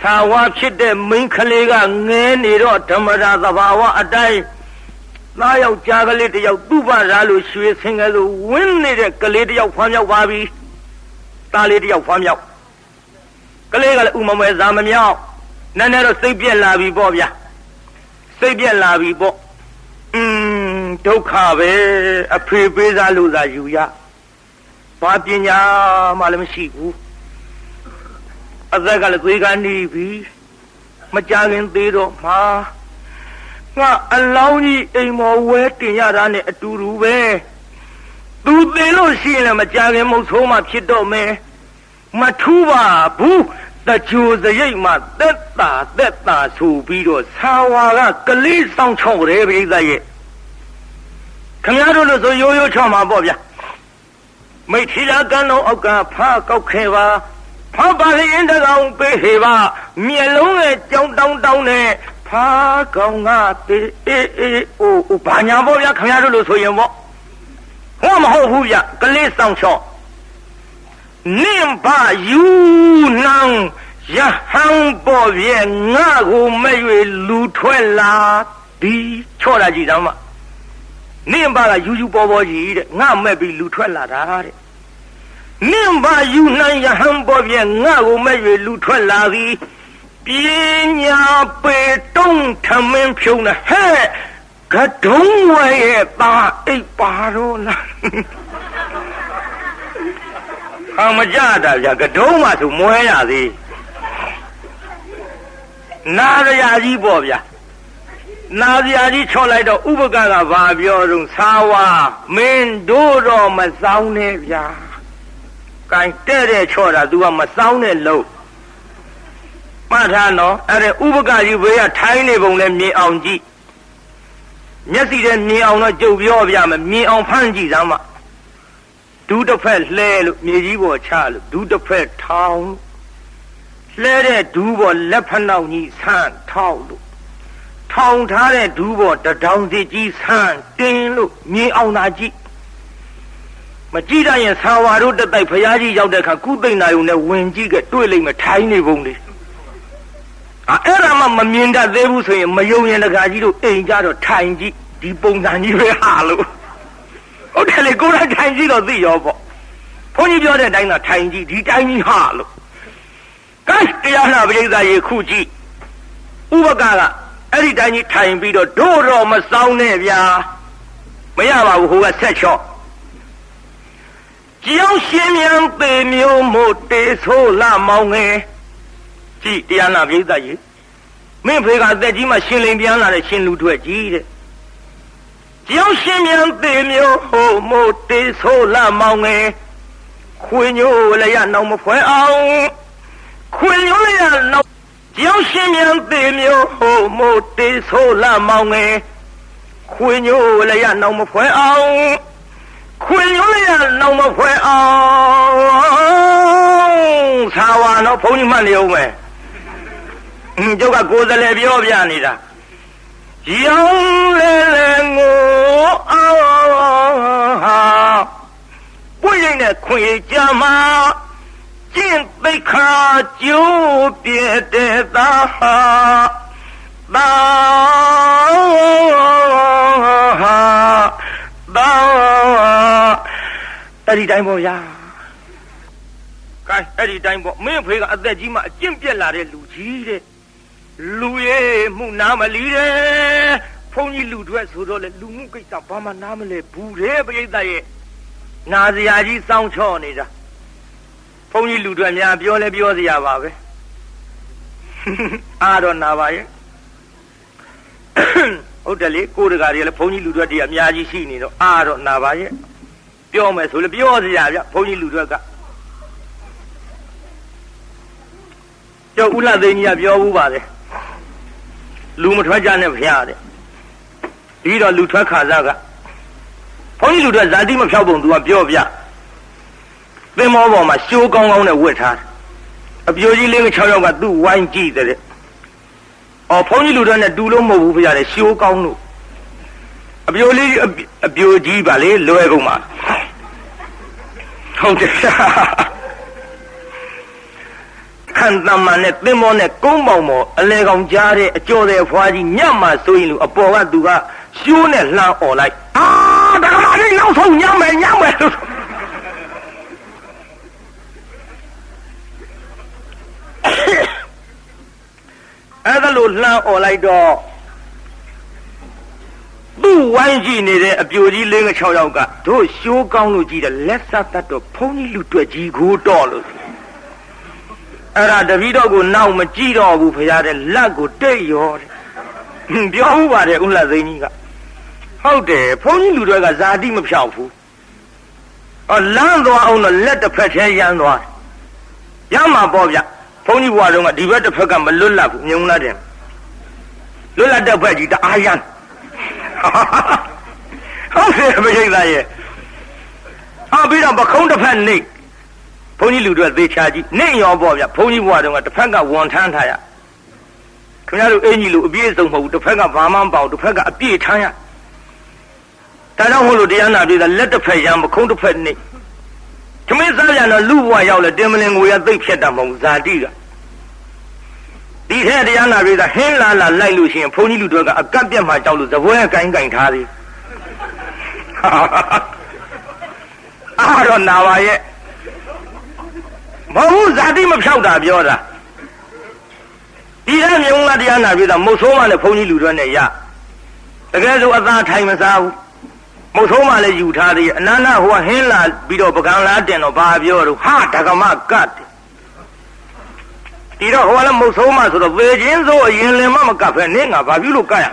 သာဝဖြစ်တဲ့မိန်းကလေးကငဲနေတော့ဓမ္မတာသဘာဝအတိုင်းသားယောက်ျားကလေးတယောက်သူ့ဘာသာလို့ရွှေဆင်းကလေးလို့ဝင်းနေတဲ့ကလေးတယောက်ဖွားမြောက်ပါပြီသားလေးတယောက်ဖွားမြောက်ကလေးကလည်းဥမမဲဇာမမြောက်နည်းနည်းတော့စိတ်ပြက်လာပြီပေါ့ဗျာစိတ်ပြက်လာပြီပေါ့ဒုက္ခပဲအဖေပေးစားလို့သာယူရဘာပညာမှလည်းမရှိဘူးအသက်ကလည်းသွေးကနေပြီမကြခင်သေးတော့မှာငါအလောင်းကြီးအိမ်မော်ဝဲတင်ရတာနဲ့အတူတူပဲသူသိလို့ရှိရင်လည်းမကြခင်မဟုတ်ဆိုးမှဖြစ်တော့မယ်မထူးပါဘူးတကြိုစရိတ်မှသက်တာဆိုပြီးတော့သာဝါကကလေးဆောင်ချောက်တယ်ပြိဿရဲ့ခင်ဗျားတို့လို့ဆိုရိုးရိုးချောက်မှာပေါ့ဗျာမိထီလာကန်းလုံးအောက်ကဖားကောက်ခဲပါဖားပါရင်တကောင်ပေးဟေပါမျက်လုံးနဲ့ကြောင်းတောင်းနဲ့ဖားကောင်ကတေးအိုဘာညာပေါ့ဗျာခင်ဗျားတို့လို့ဆိုရင်ပေါ့ဟောမဟုတ်ဘူးဗျကလေးဆောင်ချောက်နင့်ဘာယူနန်းရဟန်းပေါ်ရဲ့ငါကိုမဲ့၍လူထွက်လာဒီချော့တာကြည့်သားမနင့်ဘာကယူပေါ်ကြီးတဲ့ငါမဲ့ပြီးလူထွက်လာတာတဲ့နင့်ဘာယူနန်းရဟန်းပေါ်ရဲ့ငါကိုမဲ့၍လူထွက်လာသည်ပညာပေတုံးထမင်းဖြုံးဟဲ့ကဒုံးဝဲရဲ့သားအိပ်ပါတော့လားမကြတာဗျာကဒုံးမှဆိုမွဲရသေးနာရယာကြီးပေါ့ဗျာနာရယာကြီးချော့လိုက်တော့ဥပကကဘာပြောတော့သာဝါမင်းတို့တော့မဆောင်နဲ့ဗျာကိုင်တဲ့ချော့တာ तू ကမဆောင်နဲ့လို့မှတ်ထားနော်အဲ့ဒါဥပကကြီးဘေးကထိုင်းနေပုံလဲမြင်အောင်ကြည့်မျက်စိနဲ့မြင်အောင်တော့ကြုတ်ပြောပြမယ်မြင်အောင်ဖမ်းကြည့်စမ်းမဒူးတစ်ဖက်လှဲလို့မြေကြီးပေါ်ချလို့ဒူးတစ်ဖက်ထောင်းလှဲတဲ့ဒူးပေါ်လက်ဖက်နှောက်ကြီးဆန်းထောက်လို့ထောင်ထားတဲ့ဒူးပေါ်တဒေါင်စီကြီးဆန်းတင်းလို့မြင်အောင်သာကြည့်မကြည့်တတ်ရင်သာဝါတို့တက်တိုက်ဖရာကြီးရောက်တဲ့အခါကုသိမ့်နာယုံနဲ့ဝင်ကြည့်ကတွေ့လိမ့်မယ်ထိုင်းနေပုံလေးအဲ့ဒါမှမမြင်တတ်သေးဘူးဆိုရင်မယုံရင်တခါကြီးတို့အိမ်ကြတော့ထိုင်ကြည့်ဒီပုံစံကြီးပဲဟာလို့ဟုတ်တယ်လေကိုယ်တိုင်ထိုင်ကြည့်တော့သိရောပေါ့ဘုန်းကြီးပြောတဲ့အတိုင်းသာထိုင်ကြည့်ဒီတိုင်းကြီးဟာလို့ကဲတရားနာပရိသတ်ရေခုကြည့်ဥပကအဲ့ဒီတိုင်းကြီးထိုင်ပြီးတော့တို့တော့မဆောင်နဲ့ဗျာမရပါဘူးဟိုကဆက်ချော့ကြောင်းရှင်မြန်ပေမျိုးမို့တေဆိုးလာမောင်းငယ်ကြည့်တရားနာပရိသတ်ရေမင်းဖေကအသက်ကြီးမှရှင်လိန်ပြန်လာတဲ့ရှင်လူထွက်ကြီးတဲ့ကြောင်းရှင်မြန်ပေမျိုးဟိုမို့တေဆိုးလာမောင်းငယ်ခွေညိုလည်းရနောက်မဖွဲအောင်ခွေညိုလည်းရနောက်ကြောင်းရှင်မြန်ပေမျိုးဟိုမို့တေဆိုးလာမောင်းငယ်ခွေညိုလည်းရနောက်မဖွဲအောင်ခွေညိုလည်းရနောက်မဖွဲအောင်သာဝါတော့ဘုန်းကြီးမှတ်နေအောင်မယ် ကျုပ်ကကိုယ်စလဲပြောပြနေတာရောင်းလဲလဲငိုအောင်ပွင့်ရင်နဲ့ခွေကြမှာကျင့်သိက္ခာကျိုးပြတဲ့သားသာအဲ့ဒီတိုင်းပေါ့ဗျာကဲအဲ့ဒီတိုင်းပေါ့မင်းဖေကအသက်ကြီးမှအကျင့်ပြက်လာတဲ့လူကြီးတဲ့လူရဲ့မှုနာမလီတဲ့ဘုန်းကြီးလူတွေဆိုတော့လေလူမှုကိစ္စဘာမှနားမလဲဘူးတဲ့ပရိသတ်ရဲ့နာစရာကြီးစောင်းချော့နေတာဘုန်းကြီးလူတွေများပြောလဲပြောစရာပါပဲအားတော့နာပါရဲ့ဟုတ်တယ်လေကိုယ်တကာတွေလည်းဘုန်းကြီးလူတွေတည်းအများကြီးရှိနေတော့အားတော့နာပါရဲ့ပြောမယ်ဆိုလည်းပြောစရာဗျဘုန်းကြီးလူတွေကကျောက်ဦးလသိန်းကြီးကပြောဘူးပါလေလူမထွက်ကြနဲ့ဖျားတဲ့ပြီးတော့လူထွက်ခါစားကဘုန်းကြီးလူတွေဇာတိမဖြောက်ပုံသူကပြောပြသင်္ဘောပေါ်မှာရှိုးကောင်းကောင်းနဲ့ဝတ်ထားအပြိုကြီးလေး6ယောက်ကသူ့ဝိုင်းကြည့်တဲ့အော်ဘုန်းကြီးလူတွေနဲ့တူလို့မဟုတ်ဘူးဖျားတယ်ရှိုးကောင်းလို့အပြိုလေးအပြိုကြီးပါလေလွယ်ကုန်ပါဟုတ်တယ်ခန္ဓာမနဲ့သင်္ဘောနဲ့ကုန်းပေါင်ပေါ်အလဲကောင်ကြားတဲ့အကျော်တဲ့အဖွားကြီးညမှဆိုရင်လူအပေါ်ကသူကရှိုးနဲ့လှမ်းអော်လိုက်တက္ကမလေးနောက်ဆုံးညမယ်အဲ့ဒါလို့လှမ်းអော်လိုက်တော့သူ့ဝိုင်းကြည့်နေတဲ့အပြိုကြီး6ယောက်ကတို့ရှိုးကောင်းလို့ကြည့်တယ်လက်ဆက်တတ်တော့ဘုန်းကြီးလူတွက်ကြီးကိုတော့လို့အဲ့ဒါတပည့်တော်ကိုနောက်မကြည့်တော့ဘူးဖရားတဲ့လက်ကိုတိတ်ရောတဲ့ပြောမှုပါတယ်ဦးလသိန်းကြီးကဟုတ်တယ်ဘုန်းကြီးလူတွေကဇာတိမဖြောက်ဘူးလမ်းသွားအောင်တော့လက်တစ်ဖက်ထဲရမ်းသွားရမှာပေါ့ဗျဘုန်းကြီးဘွားတုန်းကဒီဘက်တစ်ဖက်ကမလွတ်လပ်ဘူးမြုံလာတယ်လွတ်လပ်တဲ့ဘက်ကြီးတအားရမ်းဟုတ်တယ်မရိတ်သားရဲ့ပြီးတော့ပခုံးတစ်ဖက်နေဘုန်းကြီးလူတွေသေချာကြီးနေရောပေါ့ဗျဘုန်းကြီးဘွားတုန်းကတစ်ဖက်ကဝန်ထမ်းထားရခင်ဗျားတို့အင်ကြီးလူအပြည့်စုံမဟုတ်ဘူးတစ်ဖက်ကဘာမှမပေါ့တစ်ဖက်ကအပြည့်ထမ်းရဒါကြောင့်မို့လို့တရားနာပြည်သားလက်တစ်ဖက်ရံပခုံးတစ်ဖက်နေသမင်းစားပြန်တော့လူဘွားရောက်လဲတင်မလင်ကိုရသိပ်ဖြတ်တာမဟုတ်ဇာတိကဒီထဲတရားနာပြည်သားဟင်းလာလိုက်လို့ရှိရင်ဘုန်းကြီးလူတွေကအကပ်ပြတ်မှကြောက်လို့ဇပွဲကိုင်းထားသေးအားတော့နာပါရဲ့မဟုတ်ဇာတိမဖြောက်တာပြောတာဒီထဲမြုံလာတရားနာပြည်သားမုတ်ဆိုးမှလည်းဘုန်းကြီးလူတွေနဲ့ရတကယ်ဆိုအသာထိုင်မစားဘူးမုတ်ဆိုးမှလည်းယူထားသေးအနန္တဟိုကဟင်းလာပြီးတော့ပကံလားတင်တော့ဘာပြောတော့ဟာဓကမကတ်ဒီတော့ဟိုကလည်းမုတ်ဆိုးမှဆိုတော့သေခြင်းဆိုအရင်လင်မကတ်ဖဲနင်းငါဘာပြုလို့ကတ်ရ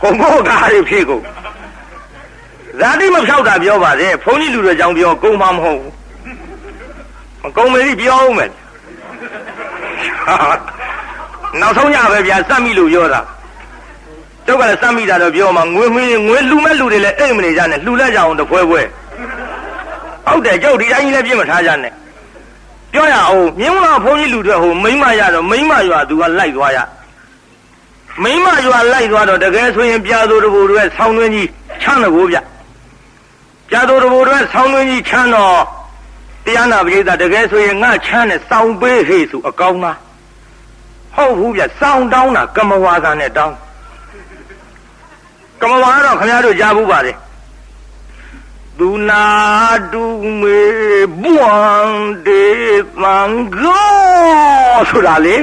ကုန်ကိုကားရဖြစ်ကုန်ဇာတိမဖြောက်တာပြောပါစေဘုန်းကြီးလူတွေကြောင့်ပြောကုန်မှမဟုတ်ဘူးမကုန်မေးပြောအောင်မယ်နောက်ဆုံးညပဲဗျာစက်မိလို့ပြောတာကျုပ်ကလည်းစက်မိတာတော့ပြောမှာငွေလူမဲ့လူတွေလည်းအိမ်မနေကြနဲ့လှူလက်ကြအောင်တပွဲဟုတ်တယ်ကျုပ်ဒီတိုင်းကြီးလည်းပြစ်မထားကြနဲ့ပြောရအောင်မြင်းလာဘုန်းကြီးလူတွေဟိုမိမရတော့မိမရွာသူကလိုက်သွားရမိမရွာလိုက်သွားတော့တကယ်ဆိုရင်ပြာသူတဘူတွေဆောင်းသွင်းကြီးချမ်းတော့ဗျပြာသူတဘူတွေဆောင်းသွင်းကြီးချမ်းတော့တရားနာပရိသတ်တကယ်ဆိုရင်ငါချမ်းနဲ့စောင်းပေးဟေ့ဆိုအကောင်းသားဟုတ်ဘူးဗျစောင်းတောင်းတာကမဝါသာနဲ့တောင်းကမဝါတော့ခင်ဗျားတို့ကြားဘူးပါလေသူနာတူမေဘွမ်ဒေသံဂောဆိုတာလေ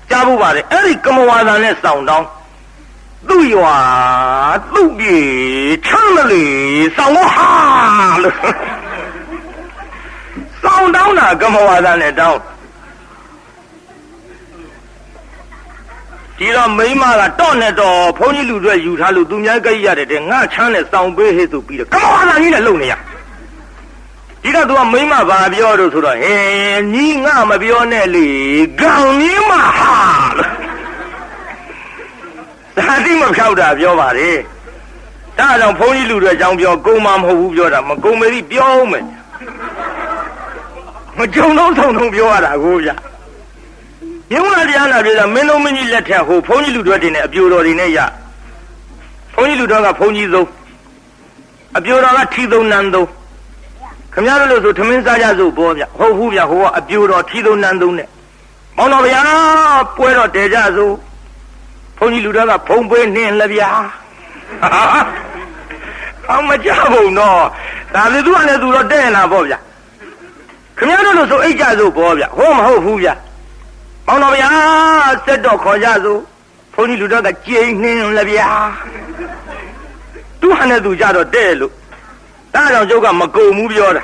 ကြားဘူးပါလေအဲ့ဒီကမဝါသာနဲ့စောင်းတောင်းသူ့ရွာသူ့ပြေချမ်းမလေးစောင်းဟာလို့စောင်းတောင်းတာကမဝါသာနဲ့တောင်းဒီတော့မိမကတော့နဲ့တော့ဘုန်းကြီးလူတွေယူထားလို့သူများကြိုက်ရတယ်တဲ့ငါချမ်းနဲ့စောင်းပေးဟဲ့ဆိုပြီးတော့ကမဝါသာကြီးနဲ့လုံနေရဒီတော့သူကမိမဘာပြောတော့ဆိုတော့ဟဲညီငါမပြောနဲ့လေဂံကြီးမဟာလို့ဒါတိမဖြောက်တာပြောပါလေဒါကြောင့်ဘုန်းကြီးလူတွေအကြောင်းပြောကုန်မှမဟုတ်ဘူးပြောတာမကုန်မေးပြောအောင်မယ်မကြုံတော့ဆုံးပြောရတာကိုဗျ မြင်းလာတရားနာပြေတာမင်းတို့မင်းကြီးလက်ထက်ဟိုဘုန်းကြီးလူတော်တင်တဲ့အပြိုတော်တွေနဲ့ရဘုန်းကြီးလူတော်ကဘုန်းကြီးဆုံးအပြိုတော်ကထီသုံးနန်းသုံးခင်ဗျားတို့လို့ဆိုထမင်းစားကြစို့ဘောဗျဟုတ်ဘူးဗျဟိုကအပြိုတော်ထီသုံးနန်းသုံးနဲ့မောင်တော်ဗျာပွဲတော်တဲကြစို့ဘုန်းကြီးလူတော်ကဖုံးပေးနှင်းလည်းဗျာအောင်မကြဘူးနော်ဒါလည်းသူကလည်းသူတော့တဲ့လာပေါ့ဗျခင်ဗျားတို့လို့ဆိုအိတ်ကြစို့ဘောဗျဟောမဟုတ်ဘူးဗျမောင်တော်ဗျာစက်တော့ခေါ်ကြစို့ဘုန်းကြီးလူတော်ကကြိမ်နှင်းလည်းဗျာသူဟာနဲ့သူကြတော့တဲ့လို့ဒါကြောင့်ကျုပ်ကမကုံဘူးပြောတာ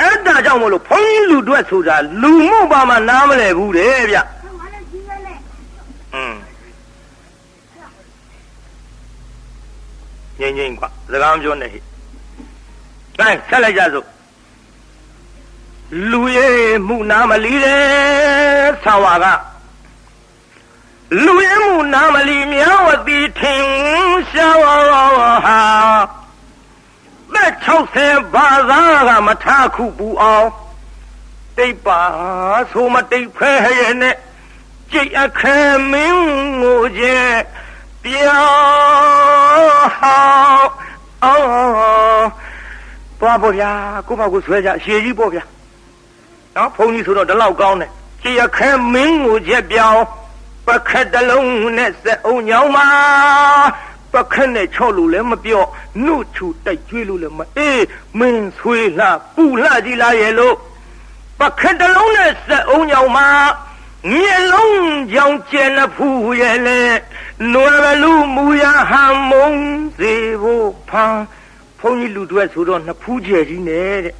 အဲ့ဒါကြောင့်မလို့ဘုန်းကြီးလူတွေဆိုတာလူမှုပါမှနားမလဲဘူးတဲ့ဗျငိမ့်ငိမ့်ကွာစကားမပြောနဲ့ဟိအဲဆက်လိုက်ကြစို့လူရဲ့မှုနာမလီတဲ့ဆာဝါကလူရဲ့မှုနာမလီမြောဝတိထင်ရှာဝဟာသက်60ဘာသာကမထခုပူအောင်တိတ်ပါဆိုမတိတ်ဖဲရဲ့နဲ့ကြိတ်အခဲမင်းကိုကျဲပြောင်းသွားပေါ့ဗျာကိုမကိုဆွဲကြအရှိကြီးပေါ့ဗျာနော်ဘုန်းကြီးဆိုတော့ဒီလောက်ကောင်းတယ်ကြည်ရခဲမင်းကိုချက်ပြောင်းပခက်တလုံးနဲ့စက်အောင်ညောင်းမှာပခက်နဲ့ချော့လို့လည်းမပြော့နှုတ်ချူတိုက်ကျွေးလို့လည်းမအေးမင်းဆွေးလှပူလှကြည်လာရဲ့လို့ပခက်တလုံးနဲ့စက်အောင်ညောင်းမှာမျက်လုံးကြောင်ကျဲနှဖူးရဲ့လေနွယ်လူမူရဟံမုံစေဖို့ဖန်ဘုန်းကြီးလူတွေဆိုတော့နှဖူးကျဲကြီးနဲ့တဲ့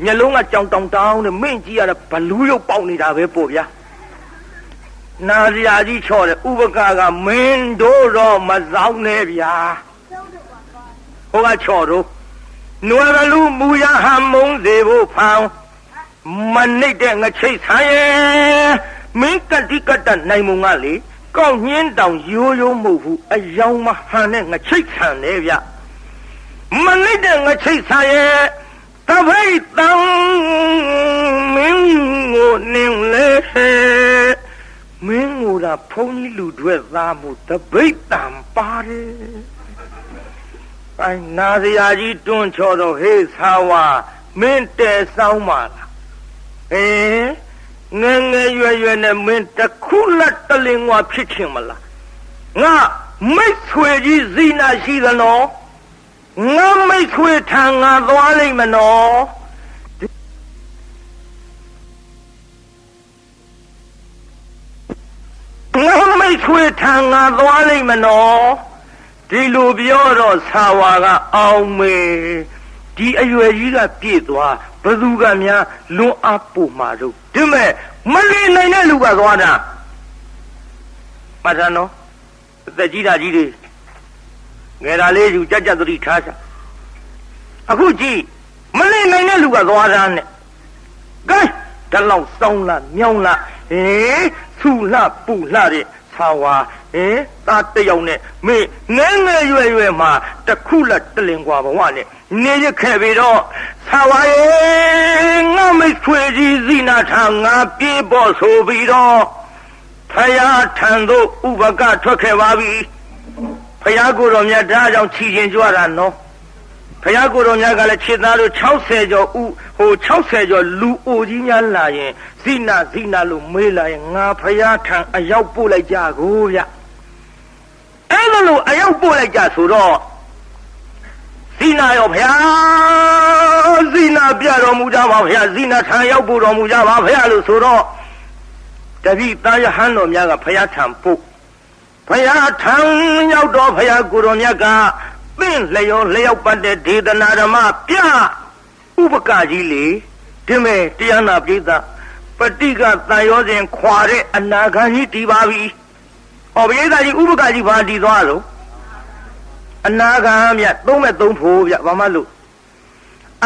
မျက်လုံးကကြောင်တောင်တောင်းနဲ့မင်းကြီးရတာဘလူးရုပ်ပေါက်နေတာပဲပေါ့ဗျာနာစရာကြီးချော့တယ်ဥပကာကမင်းတို့တော့မဆောင်နဲ့ဗျာဟိုကချော့တော့နွယ်လူမူရဟံမုံစေဖို့ဖန်မနှိမ့်တဲ့ငချိတ်ဆန်းရဲ့မင်းကတိကတနိုင်မုံကလေကောက်ညင်းတောင်ရိုးရိုးမဟုတ်ဘူးအယောင်မဟန်နဲ့ငချိတ်ဆန်းလေဗျမနှိမ့်တဲ့ငချိတ်ဆန်းရဲ့တပိတ်တံမင်းကိုနင်းလေမင်းကိုသာဖုံးကြီးလူတွေသားမှုတပိတ်တံပါတယ်အဲနာစရာကြီးတွန်းချော်တော့ဟေးသာဝါမင်းတဲဆောင်ပါလားငယ်ငယ်ရွယ်ရွယ်နဲ့မင်းတခုလက်တလင်ဝါဖြစ်ချင်မလားငါမိတ်ဆွေကြီးဇီနာရှိသနော်ငါမိတ်ဆွေထံငါသွားလိမ့်မနော်ငါမိတ်ဆွေထံငါသွားလိမ့်မနော်ဒီလိုပြောတော့ဆာဝါကအောင်မေဒီအရွယ်ကြီးကပြည့်သွားဘသူကများလွန်အားပို့မှာတော့ဒီမဲ့မလီနိုင်တဲ့လူကသွားတာမှတ်သားနော်အသက်ကြီးတာကြီးတွေငယ်တာလေးယူကြကြသတိထားစားအခုကြည့်မလီနိုင်တဲ့လူကသွားတာနဲ့ကဲတလောက်စောင်းလာမြောင်းလာဆူလှပူလှတဲ့သာဝါသားတယောက်နဲ့မေငဲငဲရွယ်ရွယ်မှာတခုလက်တလင်กว่าဘဝနဲ့နေရခဲ့ပြီးတော့သာဝါရဲ့ငါမိတ်ဆွေကြီးဇီနာထံငါပြေးပေါ်ဆိုပြီးတော့ဖယားထံသို့ဥပကထွက်ခဲ့ပါပြီဖယားကိုယ်တော်မြတ်ဒါကြောင့်ချီရင်ကြွတာနော်ဖယားကိုယ်တော်မြတ်ကလည်းခြေသားတို့60ကျော်60ကျော်လူအိုကြီးများလာရင်ဇိနာလို့မေးလာရင်ငါဖယားထံအရောက်ပို့လိုက်ကြကိုဗျအဲ့လိုအရောက်ပို့လိုက်ကြဆိုတော့ဇိနာရောဖယားဇိနာပြတော်မူကြပါဖယားဇိနာထံရောက်ပို့တော်မူကြပါဖယားလို့ဆိုတော့တပည့်သားရဟန်းတော်များကဖယားထံပို့ဖယားထံရောက်တော့ဖယားကိုယ်တော်မြတ်ကသင်လျောက်ပတ်တဲ့ဒေသနာဓမ္မပြဥပကကြီးလေဒီမဲ့တရားနာပိသပฏิကတန်ရောစဉ်ခွာတဲ့အနာဂတ်ကြီးတည်ပါပြီ။ပိသကြီးဥပကကြီးဘာတည်သွားလို့အနာဂတ်မြတ်3ဖို့ဗျဘာမှလို့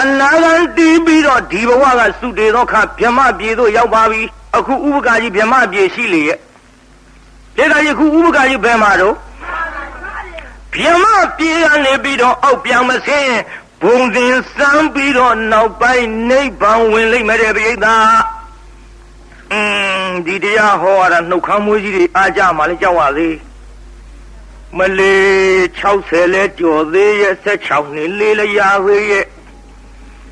အနာဂတ်တည်ပြီးတော့ဒီဘဝကသုတေသောခဗြဟ္မပြေသို့ရောက်ပါပြီ။အခုဥပကကြီးဗြဟ္မပြေရှိလေရဲ့။ပိသကြီးအခုဥပကကြီးဘယ်မှာတော့ဗြဟ္မပြေကနေပြီးတော့အောက်ပြန်မဆင်းဘ ဘုံသင်စမ်းပြီးတော့နောက်ပိုင်းနိဗ္ဗာန်ဝင်လိမ့်မယ်တဲ့ပရိသတ်ဒီတရားဟောရတာနှုတ်ခမ်းမွေးကြီးတွေအားကြမှာလည်းကြောက်ရသေးမလေး60လဲကျော်သေးရဲ့16နှစ်လေးလည်းရသေးရဲ့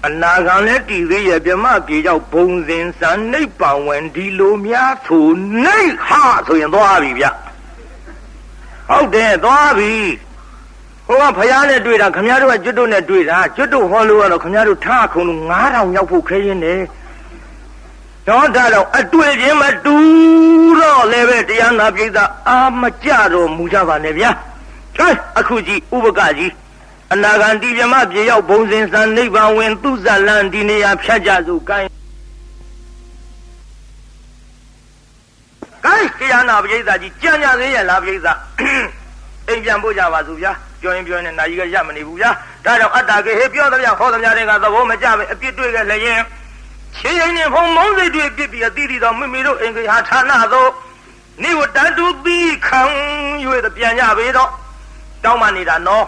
အနာဂံလည်းတည်သေးရဲ့ပြမပြေကြောက်ဘုံသင်စမ်းနိဗ္ဗာန်ဝင်ဒီလိုများဆိုနိဟဆိုရင်သွားပြီဗျဟုတ်တယ်သွားပြီဟိုကဖယားနဲ့တွေ့တာခမည်းတော်ကကျွတ်တို့နဲ့တွေ့တာကျွတ်တို့ဟောလို့ကတော့ခမည်းတော်ထားခုံလို့9000ရောက်ဖို့ခဲရင်းတယ်တော့ဒါတော့အတွေ့ချင်းမတူတော့လည်းပဲတရားနာပိဋကအာမကြတော့မူကြပါနဲ့ဗျာဟဲ့အခုကြည့်ဥပကကြီးအနာဂံတိပြမပြေရောက်ဘုံစင်စံနိဗ္ဗာန်ဝင်သူဇလန်ဒီနေရာဖြတ်ကြစို့ကိုင်းတရားနာပိဋကကြီးကြံ့ကြသေးရဲ့လားပိဋကအိမ်ပြန်ပို့ကြပါစို့ဗျာပြောရင်နဲ့နာကြီးကရမနေဘူးဗျာဒါကြောင့်အတ္တကေဟေပြောသမျှဟောသမျှတွေကသဘောမကျပဲအပြစ်တွေ့ခဲ့လည်းရင်ခြေရင်နဲ့ဖုံမုံစိတ်တွေပြစ်ပြီးအတိတိတော်မိမိတို့အင်္ဂါဌာနသို့နိဝတ္တတုပိခံ၍ပြန်ကြပေတော့တောင်းမှနေတာနော်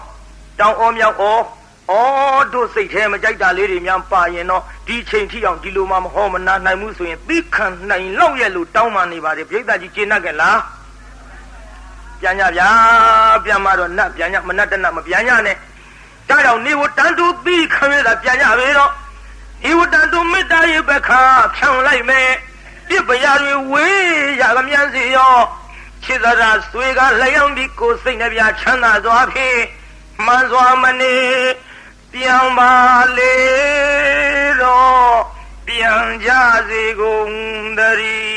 တောင်းအောမြောက်အောတို့စိတ်ထဲမကြိုက်တာလေးတွေများပါရင်တော့ဒီချိန်ထိအောင်ဒီလိုမှမဟောမနာနိုင်ဘူးဆိုရင်သိခံနိုင်လောက်ရဲ့လို့တောင်းမှနေပါတယ်ပြိဿကြီးကျေနပ်ကြလားပြန်ကြဗျာပြန်မှတော့နတ်ပြန်ကြမနတ်တနတ်မပြန်ကြနဲ့ဒါကြောင့်နိဝတ္တတုပိခံရတာပြန်ကြပေတော့ဒီဝတ္တတုမေတ္တာရဲ့ဘခါဖြောင်းလိုက်မယ်ပြစ်ပရာတွေဝေးရကမြန်စီရောခြေသာဆွေကလျောင်းပြီးကိုစိတ်နှပြချမ်းသာစွာဖြင့်မှန်စွာမနေပြောင်းပါလေတော့ပြန်ကြစေကုန်တည်း